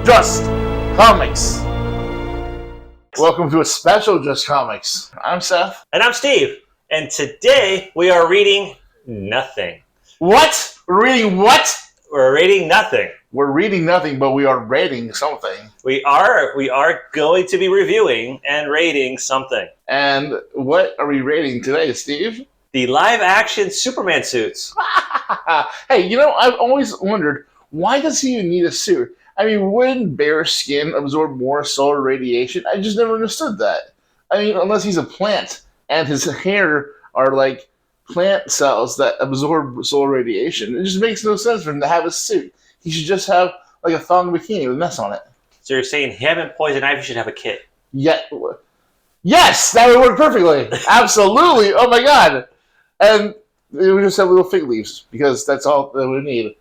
Just Comics. Welcome to a special Just Comics. I'm Seth. And I'm Steve. And today we are reading nothing. What? We're reading what? We're reading nothing. We're reading nothing, but we are rating something. We are going to be reviewing and rating something. And what are we rating today, Steve? The live-action Superman suits. Hey, you know, I've always wondered, why does he even need a suit? I mean, wouldn't bare skin absorb more solar radiation? I just never understood that. I mean, unless he's a plant and his hair are like plant cells that absorb solar radiation. It just makes no sense for him to have a suit. He should just have like a thong bikini with mess on it. So you're saying him and Poison Ivy should have a kit? Yeah. Yes, that would work perfectly. Absolutely. Oh my god. And we would just have little fig leaves because that's all that we need.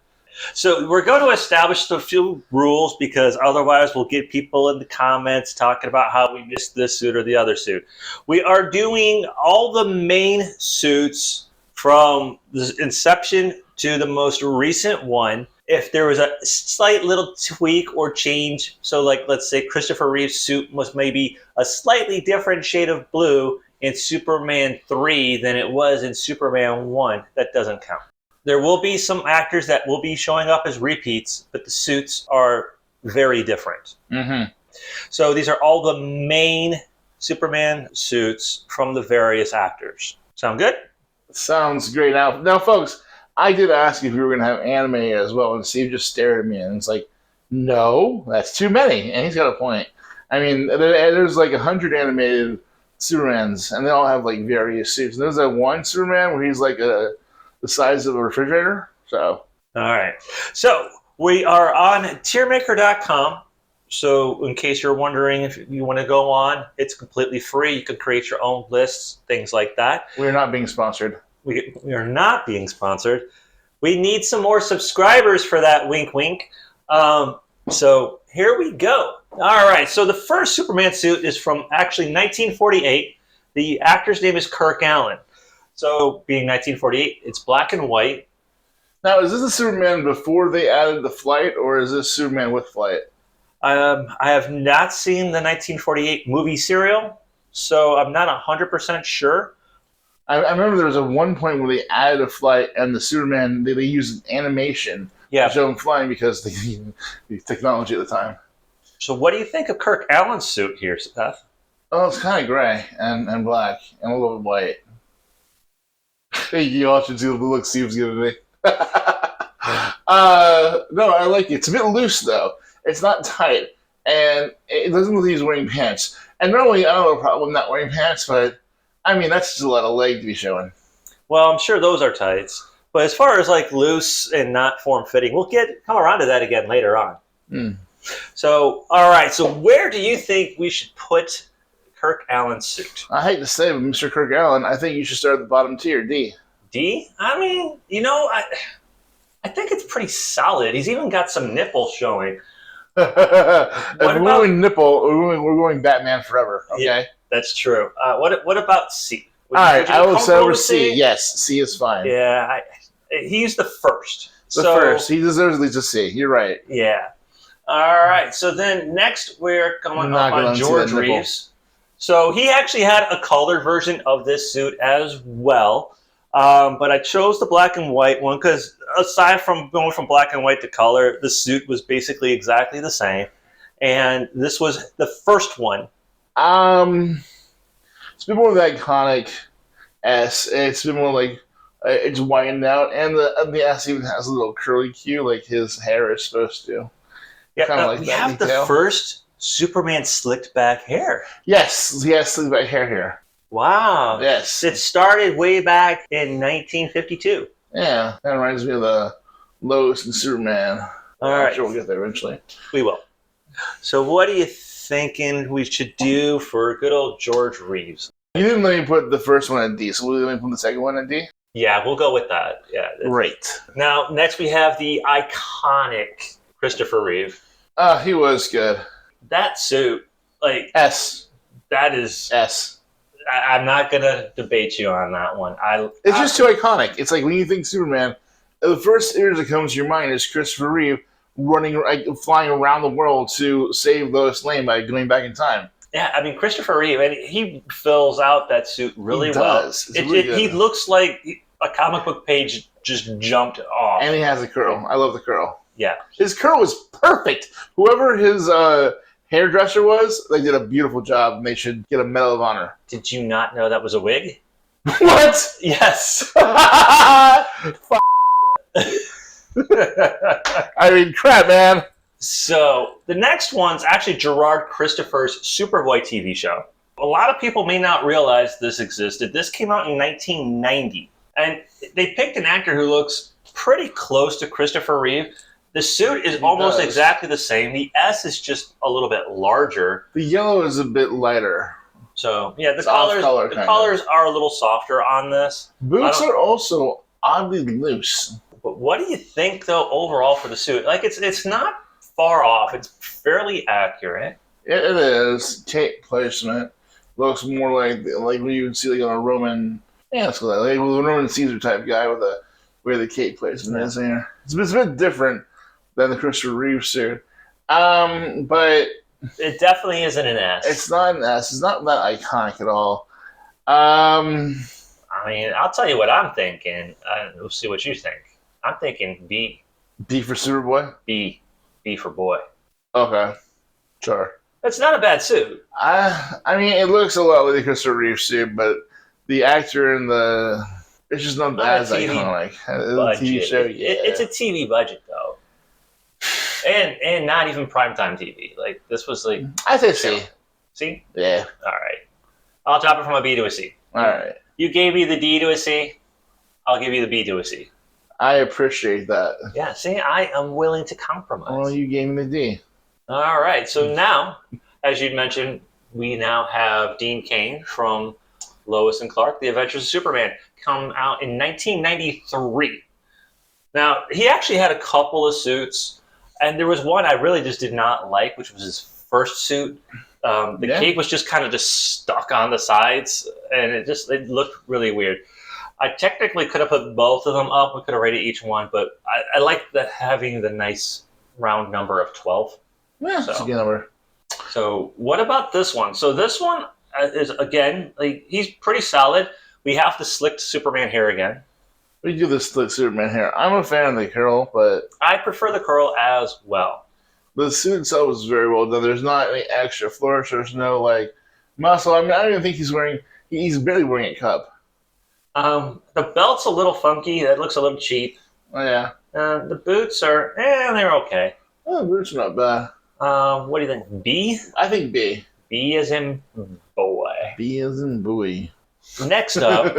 So we're going to establish a few rules because otherwise we'll get people in the comments talking about how we missed this suit or the other suit. We are doing all the main suits from the inception to the most recent one. If there was a slight little tweak or change, so like let's say Christopher Reeve's suit was maybe a slightly different shade of blue in Superman 3 than it was in Superman 1, that doesn't count. There will be some actors that will be showing up as repeats, but the suits are very different. Mm-hmm. So these are all the main Superman suits from the various actors. Sound good? Sounds great. Now, folks, I did ask if you were going to have anime as well, and Steve just stared at me, and it's like, no, that's too many. And he's got a point. I mean, there's like 100 animated Supermans, and they all have like various suits. And there's that one Superman where he's like the size of a refrigerator. So, all right. So we are on tiermaker.com. So in case you're wondering if you want to go on, it's completely free. You can create your own lists, things like that. We're not being sponsored. We are not being sponsored. We need some more subscribers for that, wink, wink. So here we go. All right. So the first Superman suit is from actually 1948. The actor's name is Kirk Alyn. So, being 1948, it's black and white. Now, is this a Superman before they added the flight, or is this Superman with flight? I have not seen the 1948 movie serial, so I'm not 100% sure. I remember there was a one point where they added a flight, and the Superman, they used animation to show him flying because they needed the technology at the time. So, what do you think of Kirk Alyn's suit here, Seth? Oh, it's kind of gray and black and a little bit white. You all should see the look Steve's giving me. No, I like it. It's a bit loose, though. It's not tight, and it doesn't look like he's wearing pants. And normally, I don't have a problem not wearing pants, but, I mean, that's just a lot of leg to be showing. Well, I'm sure those are tights. But as far as, like, loose and not form-fitting, we'll come around to that again later on. Mm. So, all right. So where do you think we should put Kirk Alyn's suit? I hate to say it, but Mr. Kirk Alyn, I think you should start at the bottom tier, D. D? I mean, you know, I think it's pretty solid. He's even got some nipples showing. If we're going nipple, we're going Batman forever, okay? Yeah, that's true. What about C? All right, I will say over C. Yes, C is fine. Yeah, he's the first. First. He deserves at least a C. You're right. Yeah. All right, so then next we're going up on George Reeves. So he actually had a colored version of this suit as well, but I chose the black and white one because aside from going from black and white to color, the suit was basically exactly the same, and this was the first one. It's been more of the iconic S. It's been more like it's widened out, and the S even has a little curly Q like his hair is supposed to. Yeah, kind of like we that have detail. the first Superman slicked back hair. Yes, he has slicked back hair here. Wow. Yes. It started way back in 1952. Yeah, that reminds me of the Lois and Superman. All right. I'm sure we'll get there eventually. We will. So what are you thinking we should do for good old George Reeves? You didn't let me put the first one at D, so we'll let me put the second one at D? Yeah, we'll go with that. Yeah. Great. Now, next we have the iconic Christopher Reeve. He was good. That suit, like... S. That is... S. I'm not going to debate you on that one. It's just too iconic. It's like when you think Superman, the first image that comes to your mind is Christopher Reeve running, like flying around the world to save Lois Lane by going back in time. Yeah, I mean Christopher Reeve, and he fills out that suit really well. It's really good. He looks like a comic book page just jumped off. And he has a curl. I love the curl. Yeah, his curl was perfect. Whoever his hairdresser was, they did a beautiful job, and they should get a Medal of Honor. Did you not know that was a wig? What? Yes. I mean, crap, man. So the next one's actually Gerard Christopher's Superboy TV show. A lot of people may not realize this existed. This came out in 1990. And they picked an actor who looks pretty close to Christopher Reeve. The suit is almost exactly the same. The S is just a little bit larger. The yellow is a bit lighter. So, yeah, the colors are a little softer on this. Boots are also oddly loose. But what do you think, though, overall for the suit? Like, it's not far off. It's fairly accurate. It is. Cape placement looks more like when you would see like on a Roman, like a Roman Caesar type guy with where the cape placement is here. It's a bit different than the Christopher Reeve suit. But it definitely isn't an S. It's not an S. It's not that iconic at all. I mean, I'll tell you what I'm thinking. We'll see what you think. I'm thinking B. B for Superboy? B. B for boy. Okay. Sure. It's not a bad suit. I mean, it looks a lot like the Christopher Reeve suit, but the actor and it's just not as iconic. The TV show, it's a TV budget, though. And not even primetime TV. Like, this was like... I say C. C? Yeah. All right. I'll drop it from a B to a C. All right. You gave me the D to a C. I'll give you the B to a C. I appreciate that. Yeah, see, I am willing to compromise. Well, you gave me the D. All right. So now, as you'd mentioned, we now have Dean Cain from Lois and Clark, The Adventures of Superman, come out in 1993. Now, he actually had a couple of suits, and there was one I really just did not like, which was his first suit. The cape was just kind of stuck on the sides, and it looked really weird. I technically could have put both of them up. We could have rated each one, but I like having the nice round number of 12. Yeah, that's a good number. So what about this one? So this one is, again, like, he's pretty solid. We have the slicked Superman hair again. We do the slick Superman hair. I'm a fan of the curl, but... I prefer the curl as well. The suit itself is very well done. There's not any extra flourish. There's no, muscle. I mean, I don't even think he's barely wearing a cup. The belt's a little funky. It looks a little cheap. Oh, yeah. The boots are, they're okay. Oh, the boots are not bad. What do you think? B? I think B. B as in boy. B as in buoy. Next up,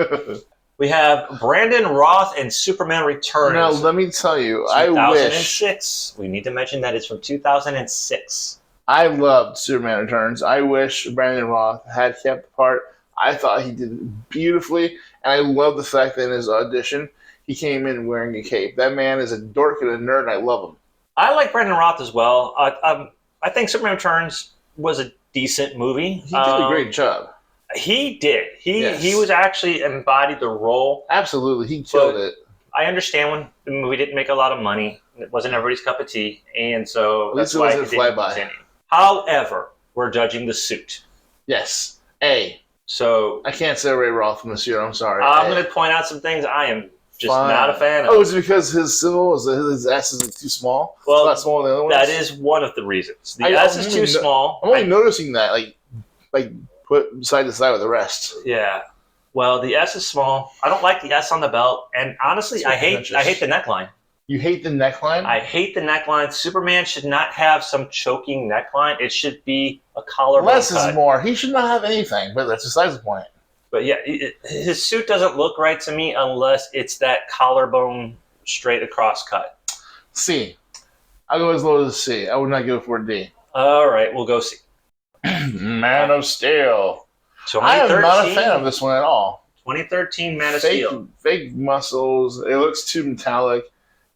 we have Brandon Roth and Superman Returns. Now, let me tell you, 2006. We need to mention that it's from 2006. I loved Superman Returns. I wish Brandon Roth had kept the part. I thought he did beautifully, and I love the fact that in his audition, he came in wearing a cape. That man is a dork and a nerd, and I love him. I like Brandon Roth as well. I think Superman Returns was a decent movie. He did a great job. He did. He was actually embodied the role. Absolutely, he killed it. I understand when the movie didn't make a lot of money. It wasn't everybody's cup of tea, and so that's why it didn't continue. However, we're judging the suit. Yes, A. So I can't separate Roth from the suit. I'm sorry. I'm going to point out some things I am just not a fan of. Oh, is it because his S is too small? Well, it's not smaller than the other ones? That is one of the reasons. The S is too small. I'm only noticing that, like put side to side with the rest. Yeah. Well, the S is small. I don't like the S on the belt, and honestly, I hate the neckline. You hate the neckline? I hate the neckline. Superman should not have some choking neckline. It should be a collarbone Less cut. is more. He should not have anything, but that's besides the point. But yeah, his suit doesn't look right to me unless it's that collarbone straight across cut. C. I'll go as low as C. I would not go for a D. All right, we'll go C. Man of Steel. I am not a fan of this one at all. 2013 Man of Steel. Fake muscles. It looks too metallic.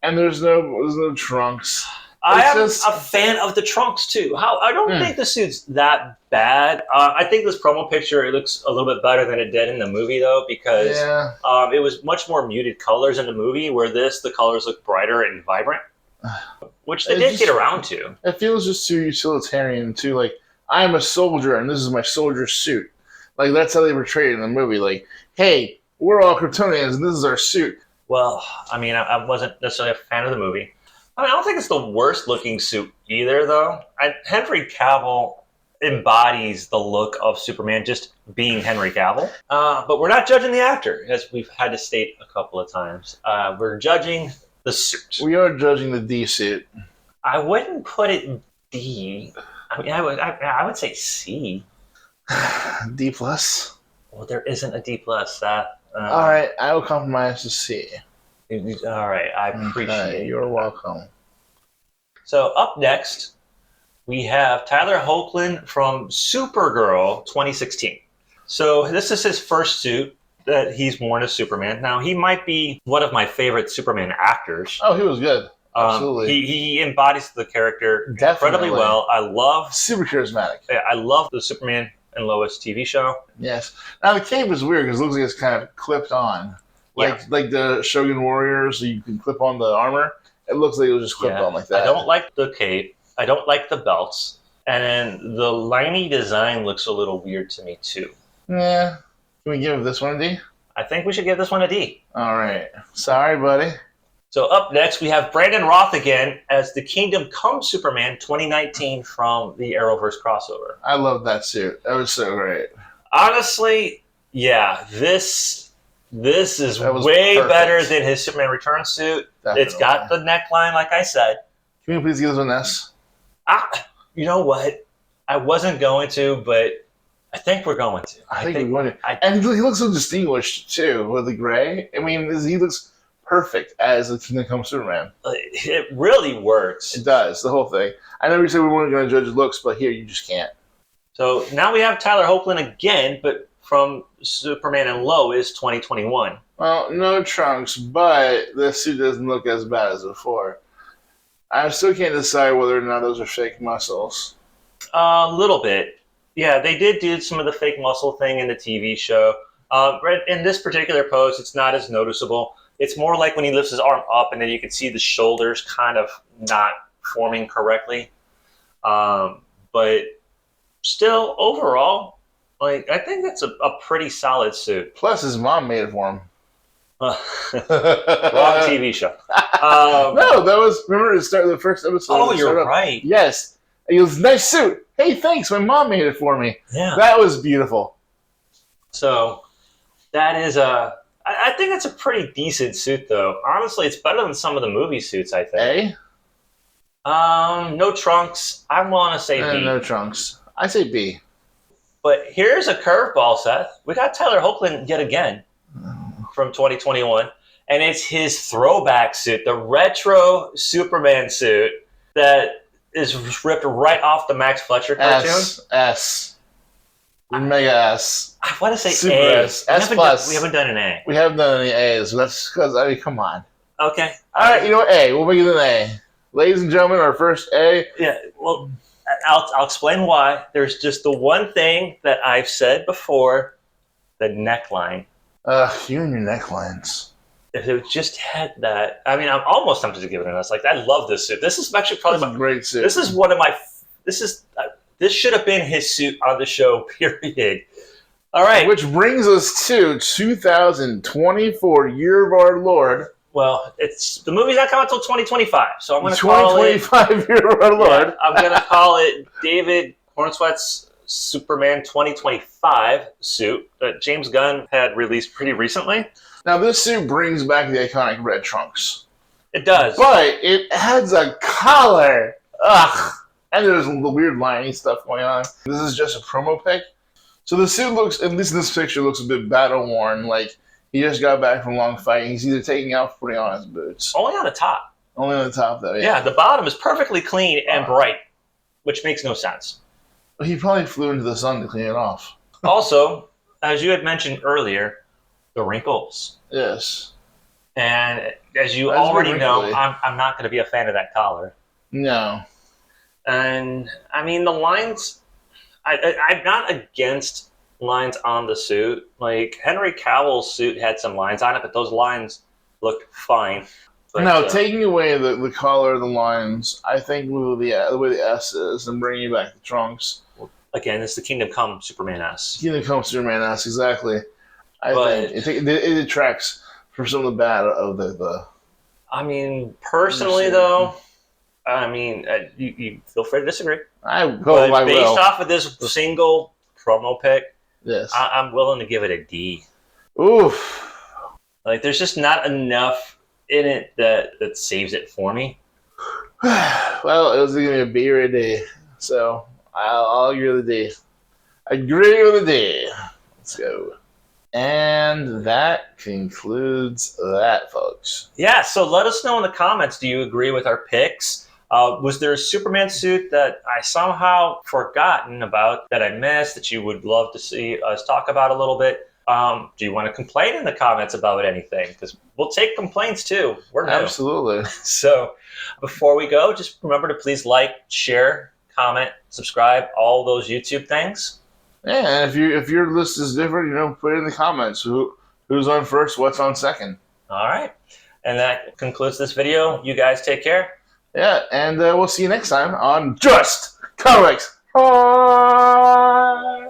And there's no trunks. I am a fan of the trunks too. I don't think the suit's that bad. I think this promo picture, it looks a little bit better than it did in the movie though, because it was much more muted colors in the movie, where the colors look brighter and vibrant. which they It did just- get around to. It feels just too utilitarian, too. Like, I'm a soldier and this is my soldier suit. Like, that's how they portray it in the movie. Like, hey, we're all Kryptonians and this is our suit. Well, I mean, I wasn't necessarily a fan of the movie. I mean, I don't think it's the worst looking suit either, though. Henry Cavill embodies the look of Superman just being Henry Cavill. But we're not judging the actor, as we've had to state a couple of times. We're judging the suit. We are judging the D suit. I wouldn't put it D. I mean, I would say C. D plus. Well, there isn't a D plus. All Alright, I will compromise to C. All right, I appreciate it. You're welcome. So up next, we have Tyler Hoechlin from Supergirl 2016. So this is his first suit that he's worn as Superman. Now, he might be one of my favorite Superman actors. Oh, he was good. Absolutely. He embodies the character Definitely. incredibly well. Super charismatic. I love the Superman and Lois TV show. Yes. Now, the cape is weird because it looks like it's kind of clipped on. Like the Shogun Warriors, so you can clip on the armor. It looks like it was just clipped on like that. I don't like the cape. I don't like the belts. And the liney design looks a little weird to me, too. Yeah. Can we give this one a D? I think we should give this one a D. All right. Sorry, buddy. So up next, we have Brandon Roth again as the Kingdom Come Superman 2019 from the Arrowverse crossover. I love that suit. That was so great. Honestly, yeah, this is was way perfect. better than his Superman Return suit. Definitely. It's got the neckline, like I said. Can we please give this one an S? You know what? I wasn't going to, but I think we're going to. I think we're going to. And he looks so distinguished, too, with the gray. I mean, he looks perfect as the Kingdom Come Superman. It really works. It does, the whole thing. I know we said we weren't going to judge his looks, but here you just can't. So now we have Tyler Hoechlin again, but from Superman and Lois 2021. Well, no trunks, but the suit doesn't look as bad as before. I still can't decide whether or not those are fake muscles. A little bit. Yeah, they did do some of the fake muscle thing in the TV show. In this particular pose, it's not as noticeable. It's more like when he lifts his arm up and then you can see the shoulders kind of not forming correctly. But still, overall, I think that's a pretty solid suit. Plus, his mom made it for him. Wrong TV show. No, that was, remember the first episode? Oh, you're right. Yes. He goes, nice suit. Hey, thanks. My mom made it for me. Yeah. That was beautiful. So that is I think that's a pretty decent suit, though. Honestly, it's better than some of the movie suits, I think. No trunks. I want to say B. No trunks. I say B. But here's a curveball, Seth. We got Tyler Hoechlin yet again from 2021, and it's his throwback suit, the retro Superman suit that is ripped right off the Max Fletcher cartoon. S. Mega S. I want to say Super A. S. S plus. We haven't done an A. We haven't done any A's. That's because, I mean, come on. Okay. All right, you know what? A. We'll make it an A. Ladies and gentlemen, our first A. Yeah, well, I'll explain why. There's just the one thing that I've said before, the neckline. You and your necklines. If it just had that, I mean, I'm almost tempted to give it an S. Like, I love this suit. This is actually probably That's a great suit. This is one of my. This should have been his suit on the show. Period. All right. Which brings us to 2024, Year of Our Lord. Well, the movie's not coming until 2025, so I'm going to call it 2025 Year of Our Lord. Yeah, I'm going to call it David Cornsweat's Superman 2025 suit that James Gunn had released pretty recently. Now, this suit brings back the iconic red trunks. It does. But it adds a collar. Ugh. And there's the weird lining stuff going on. This is just a promo pic. So the suit looks, at least in this picture, looks a bit battle-worn. Like he just got back from a long fight. He's either taking out or putting on his boots. Only on the top. Only on the top, though, Yeah, the bottom is perfectly clean and bright, which makes no sense. He probably flew into the sun to clean it off. Also, as you had mentioned earlier, the wrinkles. Yes. And as you That's already very know, wrinkly. I'm not going to be a fan of that collar. No. And, I mean, the lines, I'm not against lines on the suit. Like, Henry Cavill's suit had some lines on it, but those lines looked fine. But, No, taking away the color of the lines, I think with the way the S is, and bringing back the trunks. again, it's the Kingdom Come Superman S. Kingdom Come Superman S, exactly. I But think it detracts from some of the bad of the. I mean, personally though, I mean, you feel free to disagree. I But based will. off of this single promo pic, Yes. I'm willing to give it a D. Oof. Like, there's just not enough in it that saves it for me. Well, it was going to be a B or a D, so I'll agree with the D. Agree with the D. Let's go. And that concludes that, folks. Yeah, so let us know in the comments. Do you agree with our picks? Was there a Superman suit that I somehow forgotten about, that I missed, that you would love to see us talk about a little bit? Do you want to complain in the comments about anything? Because we'll take complaints too. We're new. Absolutely. So before we go, just remember to please like, share, comment, subscribe, all those YouTube things. Yeah, and if your list is different, put it in the comments. Who's on first? What's on second? All right. And that concludes this video. You guys take care. Yeah, and we'll see you next time on Just Comics. Bye.